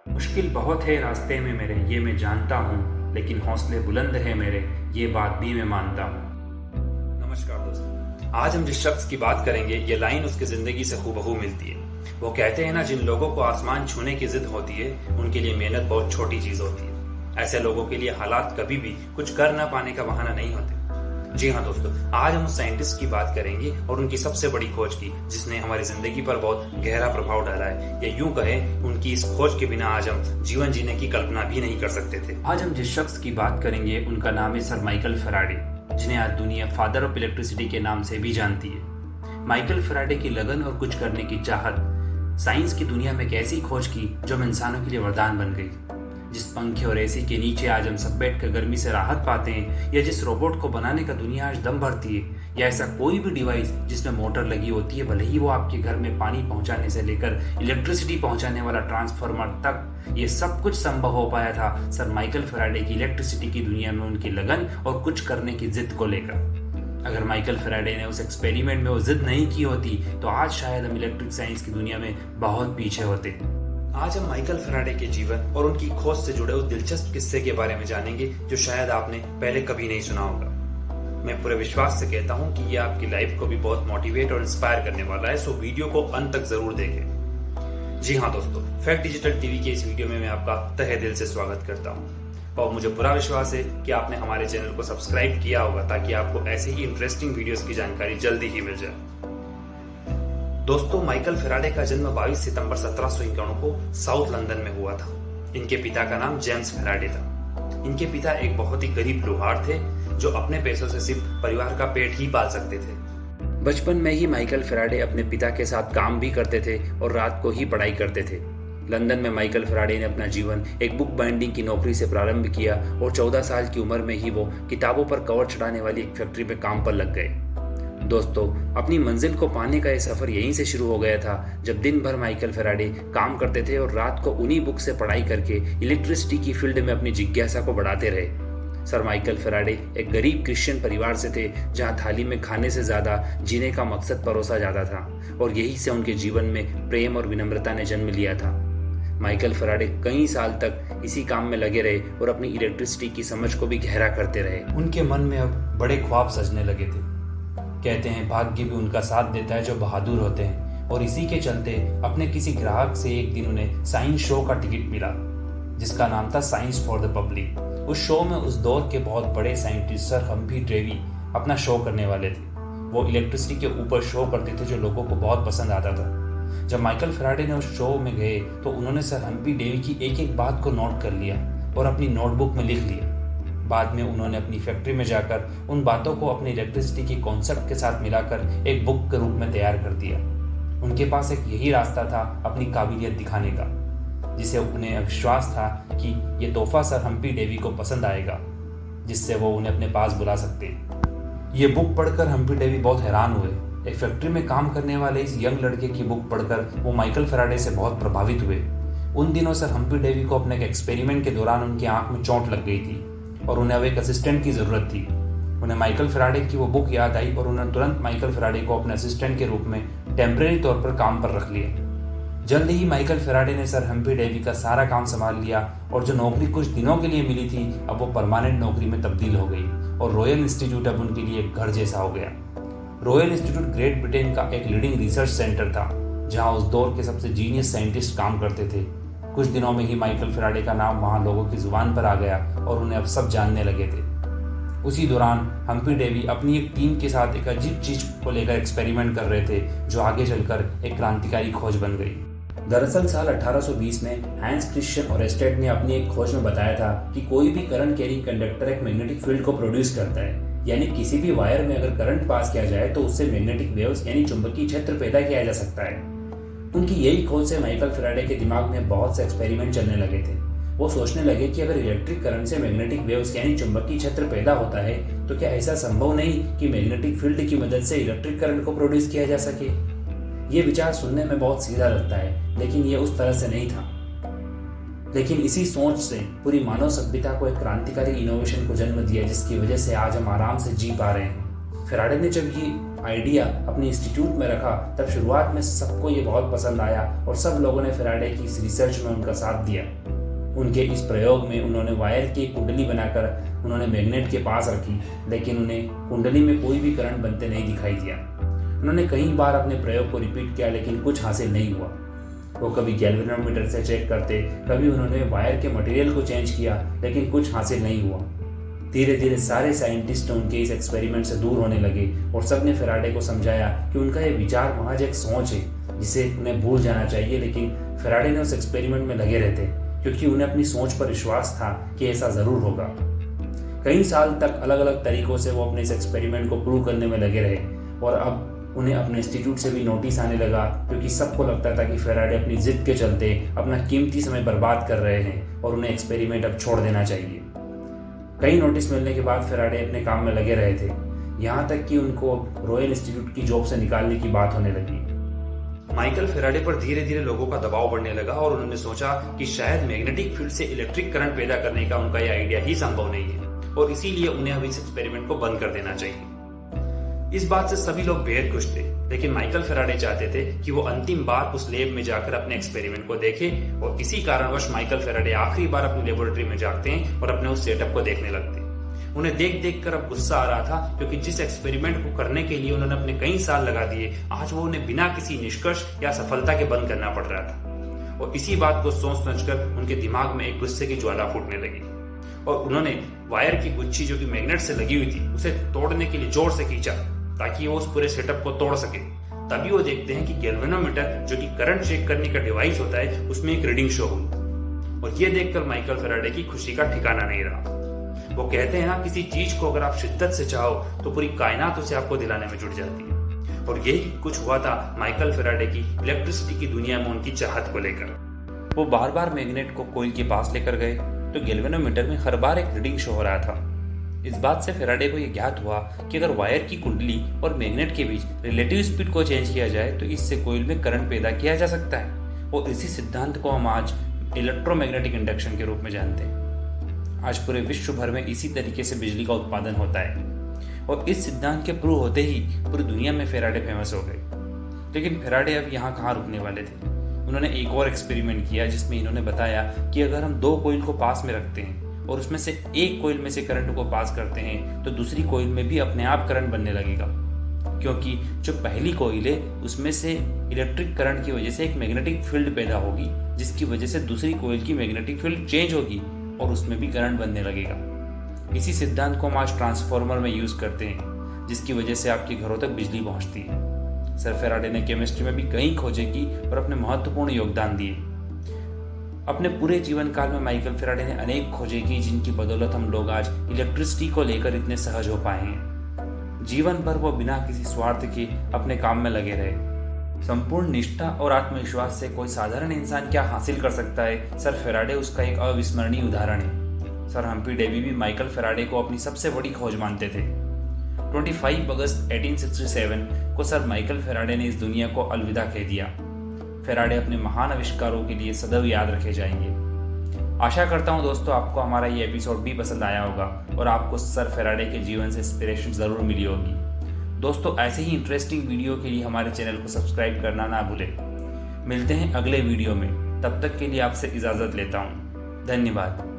मुश्किल बहुत है रास्ते में मेरे, ये मैं जानता हूँ, लेकिन हौसले बुलंद है मेरे, ये बात भी मैं मानता हूँ। नमस्कार दोस्तों, आज हम जिस शख्स की बात करेंगे ये लाइन उसकी जिंदगी से हूबहू मिलती है। वो कहते हैं ना, जिन लोगों को आसमान छूने की जिद होती है उनके लिए मेहनत बहुत छोटी चीज होती है। ऐसे लोगों के लिए हालात कभी भी कुछ कर ना पाने का बहाना नहीं होते। जी हाँ दोस्तों, आज हम उस साइंटिस्ट की बात करेंगे और उनकी सबसे बड़ी खोज की, जिसने हमारी जिंदगी पर बहुत गहरा प्रभाव डाला है। या यूं कहें, उनकी इस खोज के बिना आज हम जीवन जीने की कल्पना भी नहीं कर सकते थे। आज हम जिस शख्स की बात करेंगे उनका नाम है सर माइकल फैराडे, जिन्हें आज दुनिया फादर ऑफ इलेक्ट्रिसिटी के नाम से भी जानती है। माइकल फैराडे की लगन और कुछ करने की चाहत साइंस की दुनिया में एक ऐसी खोज की जो हम इंसानों के लिए वरदान बन गई। जिस पंखे और एसी के नीचे आज हम सब बैठकर गर्मी से राहत पाते हैं, या जिस रोबोट को बनाने का दुनिया आज दम भरती है, या ऐसा कोई भी डिवाइस जिसमें मोटर लगी होती है, भले ही वो आपके घर में पानी पहुंचाने से लेकर इलेक्ट्रिसिटी पहुंचाने वाला ट्रांसफार्मर तक, ये सब कुछ संभव हो पाया था सर माइकल फैराडे की इलेक्ट्रिसिटी की दुनिया में उनकी लगन और कुछ करने की जिद को लेकर। अगर माइकल फैराडे ने उस एक्सपेरिमेंट में वो जिद नहीं की होती तो आज शायद हम इलेक्ट्रिक साइंस की दुनिया में बहुत पीछे होते। आज हम माइकल फैराडे के जीवन और उनकी खोज से जुड़े उस दिलचस्प किस्से के बारे में जानेंगे जो शायद आपने पहले कभी नहीं सुना होगा। मैं पूरे विश्वास से कहता हूं कि यह आपकी लाइफ को भी बहुत मोटिवेट और इंस्पायर करने वाला है, सो वीडियो को अंत तक जरूर देखें। जी हाँ दोस्तों, फैक्ट डिजिटल टीवी के इस वीडियो में मैं आपका तहे दिल से स्वागत करता हूँ और मुझे पूरा विश्वास है कि आपने हमारे चैनल को सब्सक्राइब किया होगा ताकि आपको ऐसे ही इंटरेस्टिंग वीडियोस की जानकारी जल्दी ही मिल जाए। दोस्तों, माइकल फैराडे का जन्म 22 सितंबर 1751 को साउथ लंदन में हुआ था। इनके पिता का नाम जेम्स फैराडे था। इनके पिता एक बहुत ही गरीब लोहार थे जो अपने पैसों से सिर्फ परिवार का पेट ही पाल सकते थे। बचपन में ही माइकल फैराडे अपने पिता के साथ काम भी करते थे और रात को ही पढ़ाई करते थे। लंदन में माइकल फैराडे ने अपना जीवन एक बुक बाइंडिंग की नौकरी से प्रारंभ किया और 14 साल की उम्र में ही वो किताबों पर कवर चढ़ाने वाली एक फैक्ट्री में काम पर लग गए। दोस्तों, अपनी मंजिल को पाने का यह सफर यहीं से शुरू हो गया था जब दिन भर माइकल फैराडे काम करते थे और रात को उन्हीं बुक से पढ़ाई करके इलेक्ट्रिसिटी की फील्ड में अपनी जिज्ञासा को बढ़ाते रहे। सर माइकल फैराडे एक गरीब क्रिश्चियन परिवार से थे जहां थाली में खाने से ज्यादा जीने का मकसद परोसा जाता था और यही से उनके जीवन में प्रेम और विनम्रता ने जन्म लिया था। माइकल फैराडे कई साल तक इसी काम में लगे रहे और अपनी इलेक्ट्रिसिटी की समझ को भी गहरा करते रहे। उनके मन में अब बड़े ख्वाब सजने लगे थे। कहते हैं भाग्य भी उनका साथ देता है जो बहादुर होते हैं, और इसी के चलते अपने किसी ग्राहक से एक दिन उन्हें साइंस शो का टिकट मिला जिसका नाम था साइंस फॉर द पब्लिक। उस शो में उस दौर के बहुत बड़े साइंटिस्ट सर हम्फ्री डेवी अपना शो करने वाले थे। वो इलेक्ट्रिसिटी के ऊपर शो करते थे जो लोगों को बहुत पसंद आता था। जब माइकल फैराडे ने उस शो में गए तो उन्होंने सर हम्फ्री डेवी की एक एक बात को नोट कर लिया और अपनी नोटबुक में लिख लिया। बाद में उन्होंने अपनी फैक्ट्री में जाकर उन बातों को अपनी इलेक्ट्रिसिटी के कॉन्सेप्ट के साथ मिलाकर एक बुक के रूप में तैयार कर दिया। उनके पास एक यही रास्ता था अपनी काबिलियत दिखाने का, जिसे उन्हें विश्वास था कि ये तोहफा सर हम्फ्री डेवी को पसंद आएगा, जिससे वो उन्हें अपने पास बुला सकते हैं। ये बुक पढ़कर हम्फ्री डेवी बहुत हैरान हुए। एक फैक्ट्री में काम करने वाले इस यंग लड़के की बुक पढ़कर वो माइकल फैराडे से बहुत प्रभावित हुए। उन दिनों सर हम्फ्री डेवी को अपने एक एक्सपेरिमेंट के दौरान उनकी आंख में चोट लग गई थी और उन्हें अब एक असिस्टेंट की जरूरत थी। उन्हें माइकल फैराडे की वो बुक याद आई और उन्होंने तुरंत माइकल फैराडे को अपने असिस्टेंट के रूप में टेम्परेरी तौर पर काम पर रख लिया। जल्द ही माइकल फैराडे ने सर हम्फ्री डेवी का सारा काम संभाल लिया और जो नौकरी कुछ दिनों के लिए मिली थी अब वो परमानेंट नौकरी में तब्दील हो गई और रॉयल इंस्टीट्यूट अब उनके लिए एक घर जैसा हो गया। रॉयल इंस्टीट्यूट ग्रेट ब्रिटेन का एक लीडिंग रिसर्च सेंटर था जहाँ उस दौर के सबसे जीनियस साइंटिस्ट काम करते थे। कुछ दिनों में ही माइकल फैराडे का नाम वहाँ लोगों की जुबान पर आ गया और उन्हें अब सब जानने लगे थे। उसी दौरान हम्फ्री डेवी अपनी एक टीम के साथ एक अजीब चीज को लेकर एक्सपेरिमेंट कर रहे थे जो आगे चलकर एक क्रांतिकारी खोज बन गई। दरअसल साल 1820 में हैंस क्रिश्चियन ओरेस्टेड ने अपनी एक खोज में बताया था कि कोई भी करंट कैरिंग कंडक्टर एक मैग्नेटिक फील्ड को प्रोड्यूस करता है, यानी किसी भी वायर में अगर करंट पास किया जाए तो उससे मैग्नेटिक वेव्स यानी चुंबकीय क्षेत्र पैदा किया जा सकता है। उनकी यही खोज से माइकल फैराडे के दिमाग में बहुत से एक्सपेरिमेंट चलने लगे थे। वो सोचने लगे कि अगर इलेक्ट्रिक करंट से मैग्नेटिक वेव्स यानी चुंबकीय क्षेत्र पैदा होता है तो क्या ऐसा संभव नहीं कि मैग्नेटिक फील्ड की मदद से इलेक्ट्रिक करंट को प्रोड्यूस किया जा सके। ये विचार सुनने में बहुत सीधा लगता है, लेकिन ये उस तरह से नहीं था। लेकिन इसी सोच से पूरी मानव सभ्यता को एक क्रांतिकारी इनोवेशन को जन्म दिया जिसकी वजह से आज हम आराम से जी पा रहे हैं। फेराडे ने जब ये आइडिया अपने इंस्टीट्यूट में रखा तब शुरुआत में सबको ये बहुत पसंद आया और सब लोगों ने फेराडे की इस रिसर्च में उनका साथ दिया। उनके इस प्रयोग में उन्होंने वायर की कुंडली बनाकर उन्होंने मैग्नेट के पास रखी, लेकिन उन्हें कुंडली में कोई भी करंट बनते नहीं दिखाई दिया। उन्होंने कई बार अपने प्रयोग को रिपीट किया लेकिन कुछ हासिल नहीं हुआ। वो कभी गैल्वेनोमीटर से चेक करते, कभी उन्होंने वायर के मटेरियल को चेंज किया, लेकिन कुछ हासिल नहीं हुआ। धीरे धीरे सारे साइंटिस्ट उनके इस एक्सपेरिमेंट से दूर होने लगे और सबने फेराडे को समझाया कि उनका ये विचार महज एक सोच है जिसे उन्हें भूल जाना चाहिए। लेकिन फेराडे ने उस एक्सपेरिमेंट में लगे रहते क्योंकि उन्हें अपनी सोच पर विश्वास था कि ऐसा जरूर होगा। कई साल तक अलग अलग तरीकों से वो अपने इस एक्सपेरिमेंट को प्रूव करने में लगे रहे और अब उन्हें अपने इंस्टीट्यूट से भी नोटिस आने लगा क्योंकि सबको लगता था कि फेराडे अपनी जिद के चलते अपना कीमती समय बर्बाद कर रहे हैं और उन्हें एक्सपेरिमेंट अब छोड़ देना चाहिए। कई नोटिस मिलने के बाद फेराडे अपने काम में लगे रहे थे, यहाँ तक कि उनको रॉयल इंस्टीट्यूट की जॉब से निकालने की बात होने लगी। माइकल फेराडे पर धीरे धीरे लोगों का दबाव बढ़ने लगा और उन्होंने सोचा कि शायद मैग्नेटिक फील्ड से इलेक्ट्रिक करंट पैदा करने का उनका यह आइडिया ही संभव नहीं है और इसीलिए उन्हें अब इस एक्सपेरिमेंट को बंद कर देना चाहिए। इस बात से सभी लोग बेहद खुश थे, लेकिन माइकल फेराडे चाहते थे कि वो अंतिम बार उस लैब में जाकर अपने एक्सपेरिमेंट को देखें और इसी कारणवश माइकल फेराडे आखिरी बार अपनी लेबोरेटरी में जाते हैं और अपने उस सेटअप को देखने लगते हैं। उन्हें देख देख कर अब गुस्सा आ रहा था क्योंकि जिस एक्सपेरिमेंट को करने के लिए उन्होंने अपने कई साल लगा दिए, आज वो उन्हें बिना किसी निष्कर्ष या सफलता के बंद करना पड़ रहा था। और इसी बात को सोच समझकर उनके दिमाग में एक गुस्से की ज्वाला फूटने लगी और उन्होंने वायर की गुच्छी जो कि मैग्नेट से लगी हुई थी उसे तोड़ने के लिए जोर से खींचा ताकि वो उस पूरे सेटअप को तोड़ सके। तभी वो देखते हैं कि गैल्वेनोमीटर जो कि करंट चेक करने का डिवाइस होता है उसमें एक रीडिंग शो हुई और ये देखकर माइकल फेराडे की खुशी का ठिकाना नहीं रहा। वो कहते हैं ना, किसी चीज को अगर आप शिद्दत से चाहो तो पूरी कायनात उसे आपको दिलाने में जुट जाती है और यही कुछ हुआ था माइकल फेराडे की इलेक्ट्रिसिटी की दुनिया में उनकी चाहत को लेकर। वो बार बार मैग्नेट को कोइल के पास लेकर गए तो गैल्वेनोमीटर में हर बार एक रीडिंग शो हो रहा था। इस बात से फेराडे को यह ज्ञात हुआ कि अगर वायर की कुंडली और मैग्नेट के बीच रिलेटिव स्पीड को चेंज किया जाए तो इससे कोइल में करंट पैदा किया जा सकता है और इसी सिद्धांत को हम आज इलेक्ट्रोमैग्नेटिक इंडक्शन के रूप में जानते हैं। आज पूरे विश्व भर में इसी तरीके से बिजली का उत्पादन होता है और इस सिद्धांत के प्रूव होते ही पूरी दुनिया में फेराडे फेमस हो गए। लेकिन फेराडे अब यहाँ कहाँ रुकने वाले थे। उन्होंने एक और एक्सपेरिमेंट किया जिसमें इन्होंने बताया कि अगर हम दो कोइल को पास में रखते हैं और उसमें से एक कोइल में से करंट को पास करते हैं तो दूसरी कोइल में भी अपने आप करंट बनने लगेगा, क्योंकि जो पहली कोइल है उसमें से इलेक्ट्रिक करंट की वजह से एक मैग्नेटिक फील्ड पैदा होगी जिसकी वजह से दूसरी कोइल की मैग्नेटिक फील्ड चेंज होगी और उसमें भी करंट बनने लगेगा। इसी सिद्धांत को हम आज ट्रांसफार्मर में यूज करते हैं जिसकी वजह से आपके घरों तक बिजली पहुंचती है। सर फेराडे ने केमिस्ट्री में भी कई खोजें की और अपने महत्वपूर्ण योगदान दिए। अपने पूरे जीवन काल में माइकल फेराडे ने अनेक खोजें की जिनकी बदौलत हम लोग आज इलेक्ट्रिसिटी को लेकर इतने सहज हो पाए हैं। जीवन भर वो बिना किसी स्वार्थ के अपने काम में लगे रहे। संपूर्ण निष्ठा और आत्मविश्वास से कोई साधारण इंसान क्या हासिल कर सकता है, सर फेराडे उसका एक अविस्मरणीय उदाहरण है। सर हम्फ्री डेवी भी माइकल फेराडे को अपनी सबसे बड़ी खोज मानते थे। 25 अगस्त 1867 को सर माइकल फेराडे ने इस दुनिया को अलविदा कह दिया। फेराडे अपने महान आविष्कारों के लिए सदैव याद रखे जाएंगे। आशा करता हूं दोस्तों आपको हमारा ये एपिसोड भी पसंद आया होगा और आपको सर फेराडे के जीवन से इंस्पिरेशन जरूर मिली होगी। दोस्तों ऐसे ही इंटरेस्टिंग वीडियो के लिए हमारे चैनल को सब्सक्राइब करना ना भूलें। मिलते हैं अगले वीडियो में, तब तक के लिए आपसे इजाज़त लेता हूँ। धन्यवाद।